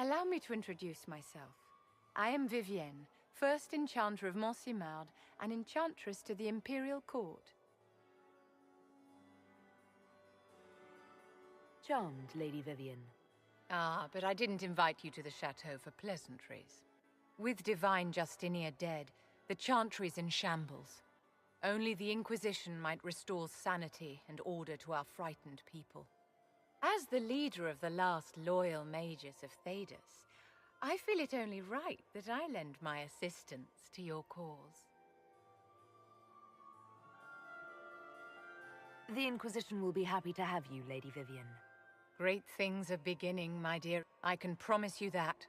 Allow me to introduce myself. I am Vivienne, first Enchanter of Montsimard and Enchantress to the Imperial Court. Charmed, Lady Vivienne. Ah, but I didn't invite you to the chateau for pleasantries. With Divine Justinia dead, the Chantry's in shambles. Only the Inquisition might restore sanity and order to our frightened people. As the leader of the last loyal mages of Thedas, I feel it only right that I lend my assistance to your cause. The Inquisition will be happy to have you, Lady Vivienne. Great things are beginning, my dear. I can promise you that.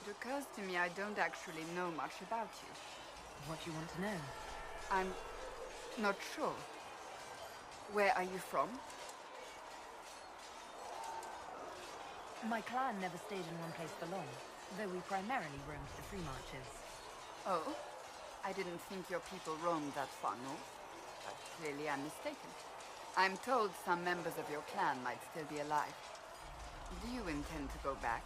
It occurs to me I don't actually know much about you. What do you want to know? I'm not sure. Where are you from? My clan never stayed in one place for long, though we primarily roamed the free marches. Oh, I didn't think your people roamed that far north, but clearly I'm mistaken. I'm told some members of your clan might still be alive. Do you intend to go back?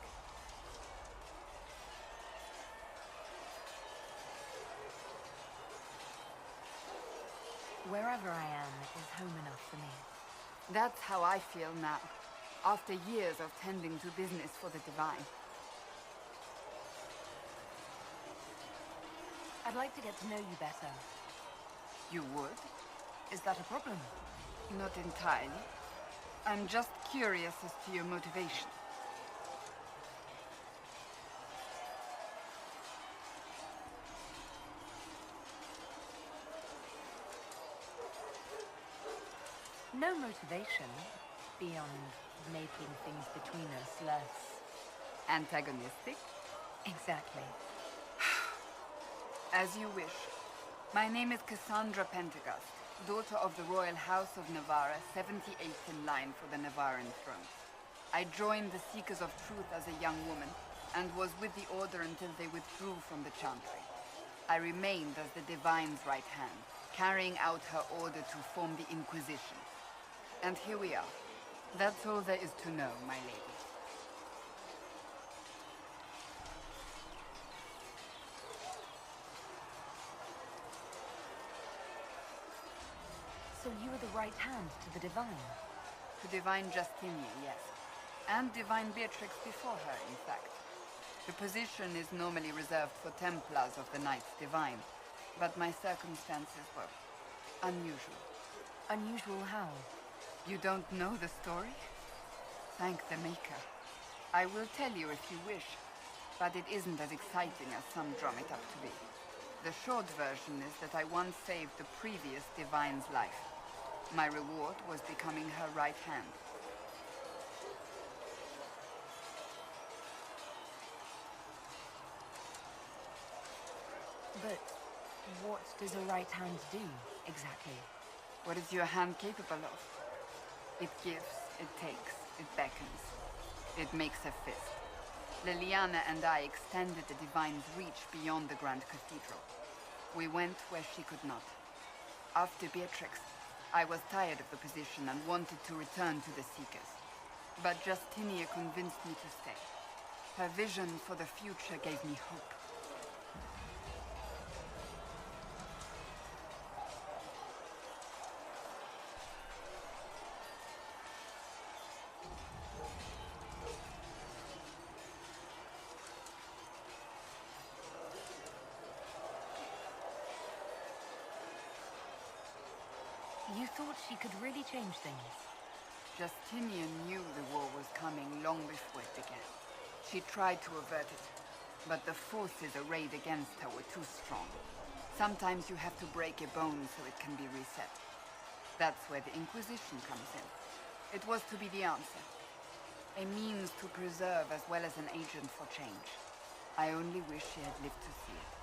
Wherever I am is home enough for me. That's how I feel now, after years of tending to business for the Divine. I'd like to get to know you better. You would? Is that a problem? Not entirely. I'm just curious as to your motivation. No motivation, beyond making things between us less... Antagonistic? Exactly. As you wish. My name is Cassandra Pentegast, daughter of the Royal House of Navarra, 78th in line for the Navarran throne. I joined the Seekers of Truth as a young woman, and was with the Order until they withdrew from the Chantry. I remained as the Divine's right hand, carrying out her order to form the Inquisition. And here we are. That's all there is to know, my lady. So you are the right hand to the Divine? To Divine Justinia, yes. And Divine Beatrix before her, in fact. The position is normally reserved for Templars of the Knights Divine, but my circumstances were unusual. Unusual how? You don't know the story? Thank the Maker. I will tell you if you wish, but it isn't as exciting as some drum it up to be. The short version is that I once saved the previous Divine's life. My reward was becoming her right hand. But what does a right hand do, exactly? What is your hand capable of? It gives, it takes, it beckons. It makes a fist. Liliana and I extended the Divine's reach beyond the Grand Cathedral. We went where she could not. After Beatrix, I was tired of the position and wanted to return to the Seekers. But Justinia convinced me to stay. Her vision for the future gave me hope. You thought she could really change things? Justinian knew the war was coming long before it began. She tried to avert it, but the forces arrayed against her were too strong. Sometimes you have to break a bone so it can be reset. That's where the Inquisition comes in. It was to be the answer. A means to preserve as well as an agent for change. I only wish she had lived to see it.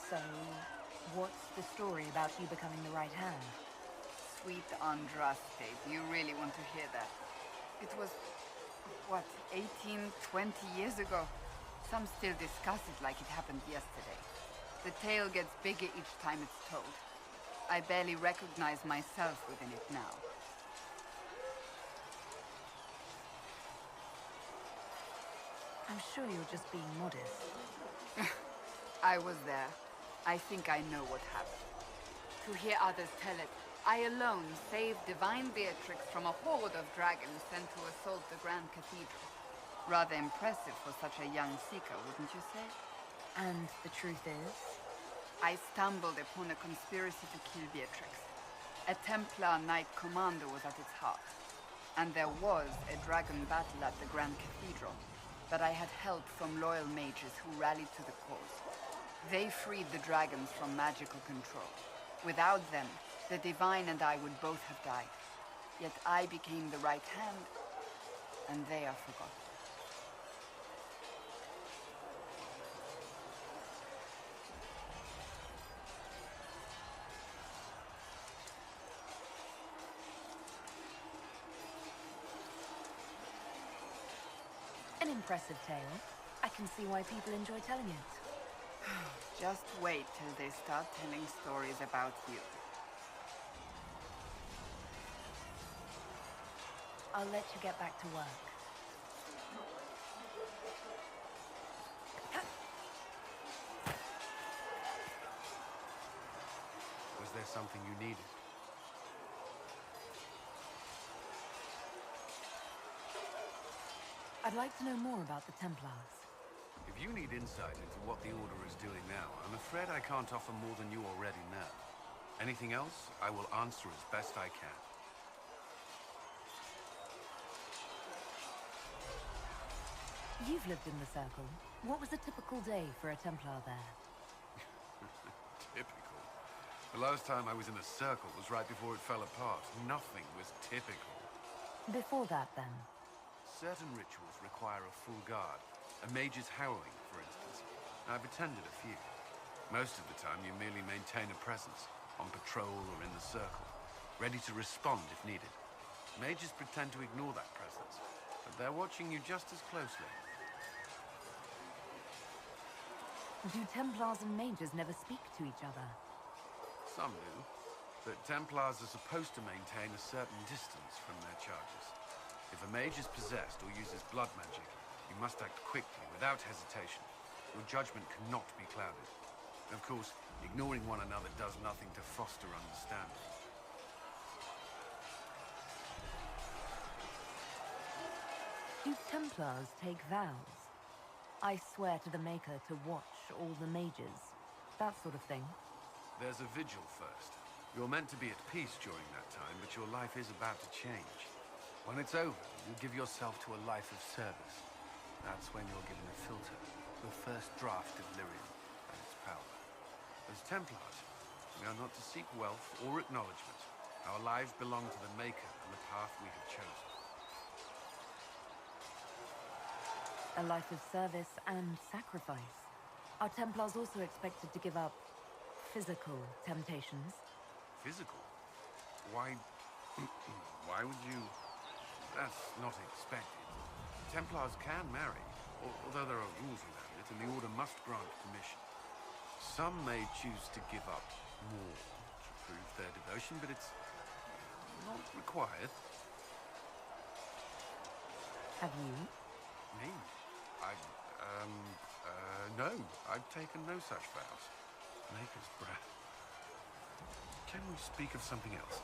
So, what's the story about you becoming the right hand? Sweet Andraste, do you really want to hear that? It was, what, 18, 20 years ago? Some still discuss it like it happened yesterday. The tale gets bigger each time it's told. I barely recognize myself within it now. I'm sure you're just being modest. I was there. I think I know what happened. To hear others tell it, I alone saved Divine Beatrix from a horde of dragons sent to assault the Grand Cathedral. Rather impressive for such a young seeker, wouldn't you say? And the truth is? I stumbled upon a conspiracy to kill Beatrix. A Templar Knight Commander was at its heart. And there was a dragon battle at the Grand Cathedral. But I had help from loyal mages who rallied to the cause. They freed the dragons from magical control. Without them, the Divine and I would both have died. Yet I became the right hand, and they are forgotten. An impressive tale. I can see why people enjoy telling it. Just wait till they start telling stories about you. I'll let you get back to work. Was there something you needed? I'd like to know more about the Templars. If you need insight into what the Order is doing now, I'm afraid I can't offer more than you already know. Anything else, I will answer as best I can. You've lived in the Circle. What was a typical day for a Templar there? Typical. The last time I was in a circle was right before it fell apart. Nothing was typical. Before that, then? Certain rituals require a full guard. A mage's howling, for instance. I've attended a few. Most of the time, you merely maintain a presence, on patrol or in the circle, ready to respond if needed. Mages pretend to ignore that presence, but they're watching you just as closely. Do Templars and mages never speak to each other? Some do, but Templars are supposed to maintain a certain distance from their charges. If a mage is possessed or uses blood magic, you must act quickly, without hesitation. Your judgment cannot be clouded. Of course, ignoring one another does nothing to foster understanding. Do Templars take vows? I swear to the Maker to watch all the mages. That sort of thing. There's a vigil first. You're meant to be at peace during that time, but your life is about to change. When it's over, you give yourself to a life of service. That's when you're given a filter, the first draft of Lyrium and its power. As Templars, we are not to seek wealth or acknowledgement. Our lives belong to the Maker and the path we have chosen. A life of service and sacrifice. Are Templars also expected to give up physical temptations? Physical? Why... why would you... That's not expected. Templars can marry, although there are rules around it, and the Order must grant permission. Some may choose to give up more to prove their devotion, but it's not required. Have you? Me? No. I've taken no such vows. Maker's breath. Can we speak of something else?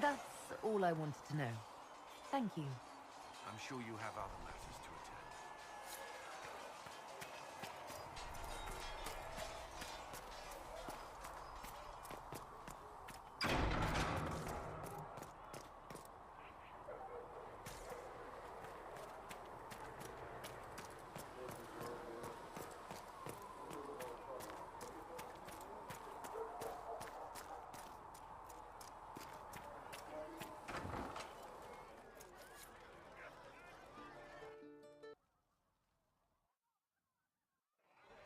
That's all I wanted to know. Thank you. I'm sure you have other matters to attend.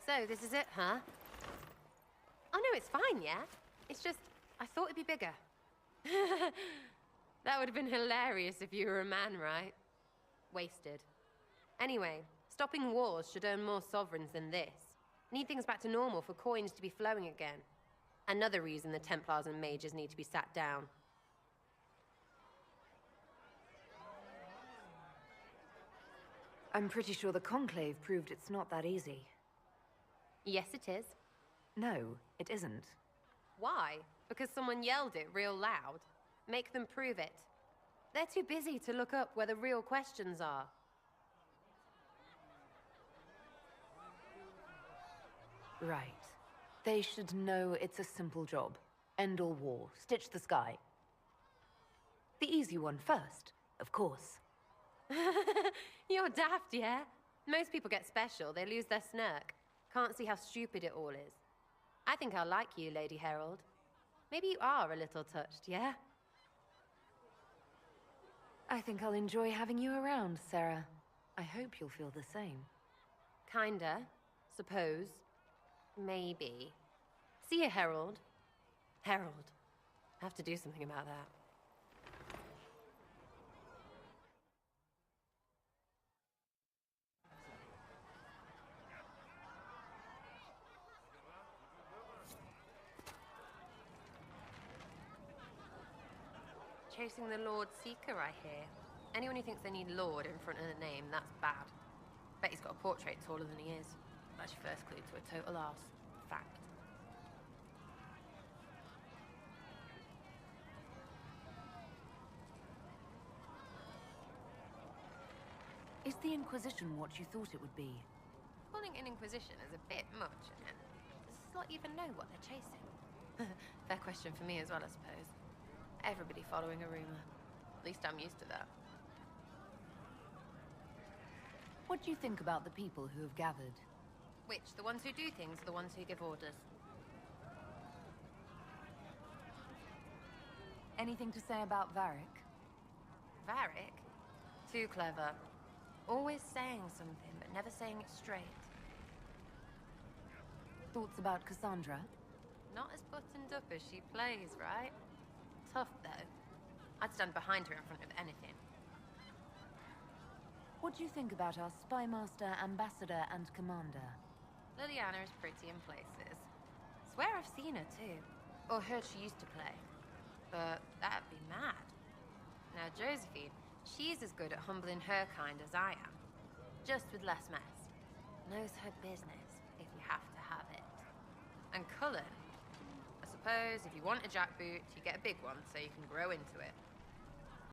So, this is it, huh? Oh no, it's fine, yeah? It's just, I thought it'd be bigger. That would have been hilarious if you were a man, right? Wasted. Anyway, stopping wars should earn more sovereigns than this. Need things back to normal for coins to be flowing again. Another reason the Templars and mages need to be sat down. I'm pretty sure the Conclave proved it's not that easy. Yes, it is. No, it isn't. Why? Because someone yelled it real loud? Make them prove it. They're too busy to look up where the real questions are. Right. They should know it's a simple job. End all war, stitch the sky. The easy one first, of course. You're daft, yeah? Most people get special, they lose their smirk. Can't see how stupid it all is. I think I'll like you, Lady Herald. Maybe you are a little touched, yeah? I think I'll enjoy having you around, Sarah. I hope you'll feel the same. Kinda. Suppose. Maybe. See you, Herald. Herald. I have to do something about that. Chasing the Lord Seeker, I hear. Anyone who thinks they need Lord in front of the name, that's bad. Bet he's got a portrait taller than he is. That's your first clue to a total arse. Fact. Is the Inquisition what you thought it would be? Calling an Inquisition is a bit much, and does Slot even know what they're chasing? Fair question for me as well, I suppose. Everybody following a rumor. At least I'm used to that. What do you think about the people who have gathered? Which? The ones who do things or the ones who give orders? Anything to say about Varric? Varric? Too clever. Always saying something, but never saying it straight. Thoughts about Cassandra? Not as buttoned up as she plays, right? Tough, though. I'd stand behind her in front of anything. What do you think about our Spymaster, Ambassador, and Commander? Liliana is pretty in places. Swear I've seen her, too. Or heard she used to play. But that'd be mad. Now, Josephine, she's as good at humbling her kind as I am. Just with less mess. Knows her business, if you have to have it. And Cullen? I suppose if you want a jackboot, you get a big one so you can grow into it.